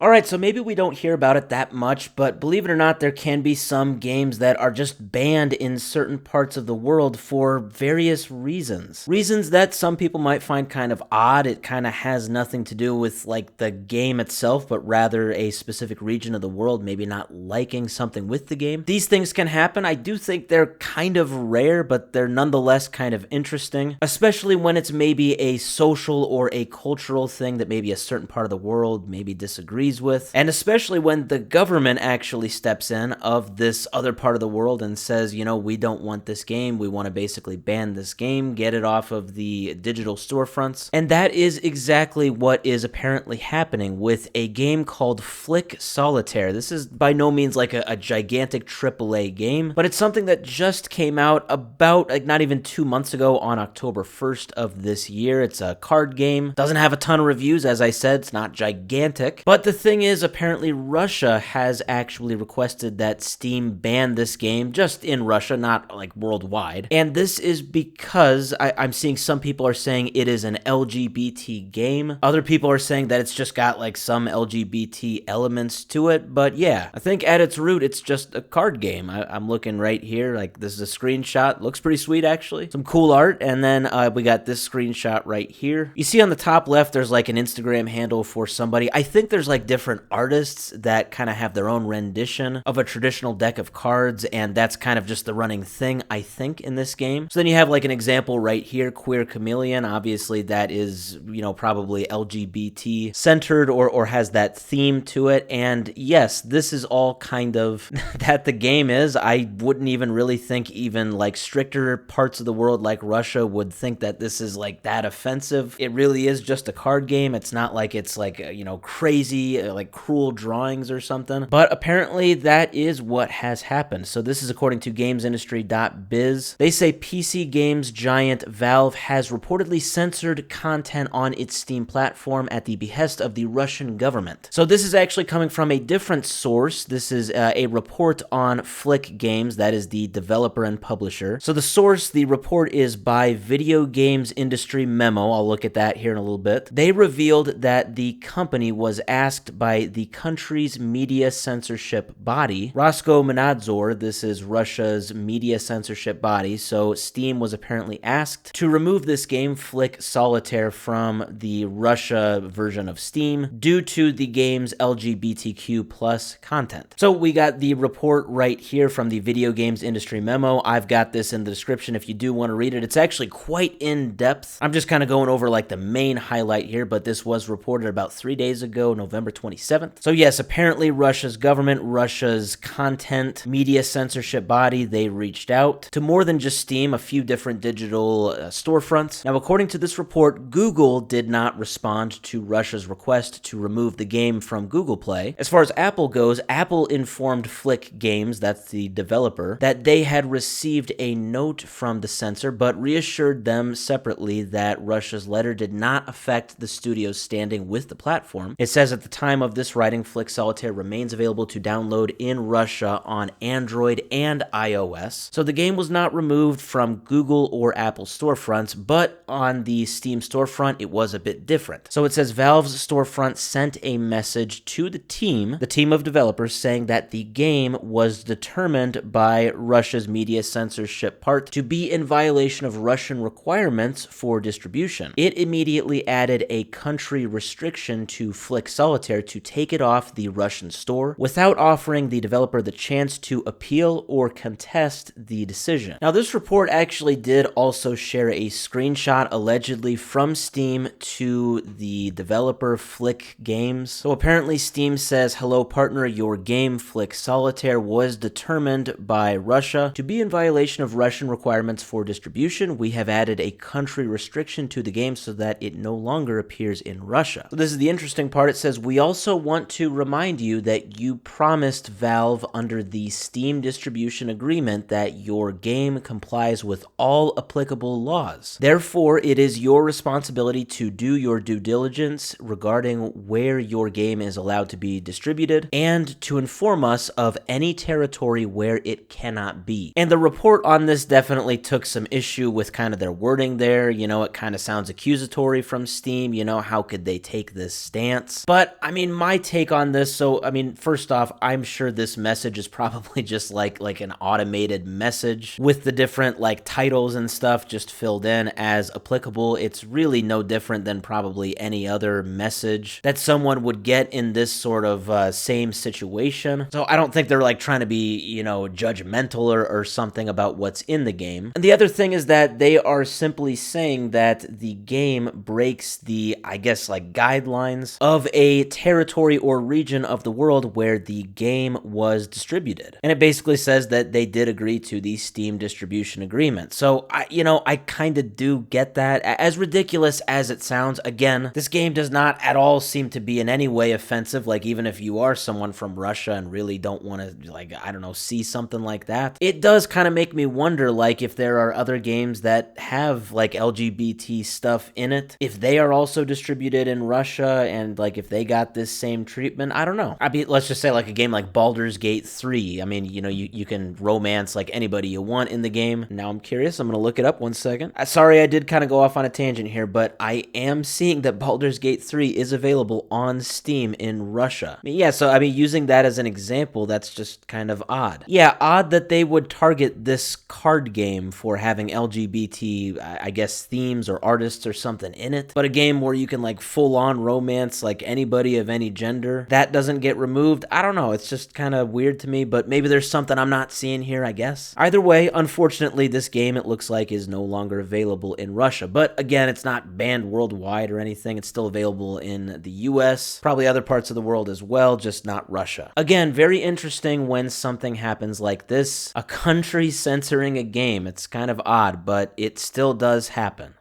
Alright, so maybe we don't hear about it that much, but believe it or not, there can be some games that are just banned in certain parts of the world for various reasons. Reasons that some people might find kind of odd. It kind of has nothing to do with like the game itself, but rather a specific region of the world maybe not liking something with the game. These things can happen. I do think they're kind of rare, but they're nonetheless kind of interesting, especially when it's maybe a social or a cultural thing that maybe a certain part of the world maybe disagrees with, and especially when the government actually steps in of this other part of the world and says, you know, we don't want this game, we want to basically ban this game, get it off of the digital storefronts. And that is exactly what is apparently happening with a game called Flick Solitaire. This is by no means like a gigantic AAA game, but it's something that just came out about like not even 2 months ago on October 1st of this year. It's a card game, doesn't have a ton of reviews, as I said, it's not gigantic, but the thing is, apparently Russia has actually requested that Steam ban this game just in Russia, not like worldwide. And this is because I'm seeing some people are saying it is an LGBT game. Other people are saying that it's just got like some LGBT elements to it. But yeah, I think at its root, it's just a card game. I'm looking right here. Like this is a screenshot. Looks pretty sweet, actually. Some cool art. And then we got this screenshot right here. You see on the top left, there's like an Instagram handle for somebody. I think there's like different artists that kind of have their own rendition of a traditional deck of cards, and that's kind of just the running thing, I think, in this game. So then you have like an example right here, Queer Chameleon. Obviously that is, you know, probably LGBT centered or has that theme to it. And yes, this is all kind of that the game is. I wouldn't even really think even like stricter parts of the world like Russia would think that this is like that offensive. It really is just a card game. It's not like it's like, you know, crazy, like cruel drawings or something. But apparently that is what has happened. So this is according to gamesindustry.biz. They say PC games giant Valve has reportedly censored content on its Steam platform at the behest of the Russian government. So this is actually coming from a different source. This is a report on Flick Games, that is the developer and publisher. So the source, the report is by Video Games Industry Memo. I'll look at that here in a little bit. They revealed that the company was asked by the country's media censorship body, Roskomnadzor. This is Russia's media censorship body. So Steam was apparently asked to remove this game, Flick Solitaire, from the Russia version of Steam due to the game's LGBTQ plus content. So we got the report right here from the Video Games Industry Memo. I've got this in the description if you do want to read it. It's actually quite in depth. I'm just kind of going over like the main highlight here, but this was reported about 3 days ago, November 27th. So yes, apparently Russia's government, Russia's content media censorship body, they reached out to more than just Steam, a few different digital storefronts. Now, according to this report, Google did not respond to Russia's request to remove the game from Google Play. As far as Apple goes, Apple informed Flick Games, that's the developer, that they had received a note from the censor, but reassured them separately that Russia's letter did not affect the studio's standing with the platform. It says at the time of this writing, Flick Solitaire remains available to download in Russia on Android and iOS. So the game was not removed from Google or Apple storefronts, but on the Steam storefront, it was a bit different. So it says Valve's storefront sent a message to the team of developers, saying that the game was determined by Russia's media censorship part to be in violation of Russian requirements for distribution. It immediately added a country restriction to Flick Solitaire to take it off the Russian store without offering the developer the chance to appeal or contest the decision. Now, this report actually did also share a screenshot allegedly from Steam to the developer Flick Games. So apparently Steam says, "Hello partner, your game Flick Solitaire was determined by Russia to be in violation of Russian requirements for distribution. We have added a country restriction to the game so that it no longer appears in Russia." So this is the interesting part. It says, "We also want to remind you that you promised Valve under the Steam distribution agreement that your game complies with all applicable laws. Therefore, it is your responsibility to do your due diligence regarding where your game is allowed to be distributed and to inform us of any territory where it cannot be." And the report on this definitely took some issue with kind of their wording there. You know, it kind of sounds accusatory from Steam. You know, how could they take this stance? But I mean, my take on this, so I mean, first off, I'm sure this message is probably just like an automated message with the different like titles and stuff just filled in as applicable. It's really no different than probably any other message that someone would get in this sort of same situation. So I don't think they're like trying to be, judgmental or something about what's in the game. And the other thing is that they are simply saying that the game breaks the, I guess, like guidelines of a territory or region of the world where the game was distributed. And it basically says that they did agree to the Steam distribution agreement. So I kind of do get that. As ridiculous as it sounds, again, this game does not at all seem to be in any way offensive. Like, even if you are someone from Russia and really don't want to, like, I don't know, see something like that, it does kind of make me wonder, like, if there are other games that have like LGBT stuff in it, if they are also distributed in Russia and like if they got this same treatment. I don't know. I mean, let's just say like a game like Baldur's Gate 3. I mean, you can romance like anybody you want in the game. Now I'm curious. I'm going to look it up one second. Sorry, I did kind of go off on a tangent here, but I am seeing that Baldur's Gate 3 is available on Steam in Russia. I mean, yeah, so I mean, using that as an example, that's just kind of odd. Yeah, odd that they would target this card game for having LGBT, I guess, themes or artists or something in it. But a game where you can like full on romance like anybody of any gender, that doesn't get removed. I don't know. It's just kind of weird to me, but maybe there's something I'm not seeing here, I guess. Either way, unfortunately, this game, it looks like, is no longer available in Russia. But again, it's not banned worldwide or anything. It's still available in the US, probably other parts of the world as well, just not Russia. Again, very interesting when something happens like this. A country censoring a game. It's kind of odd, but it still does happen.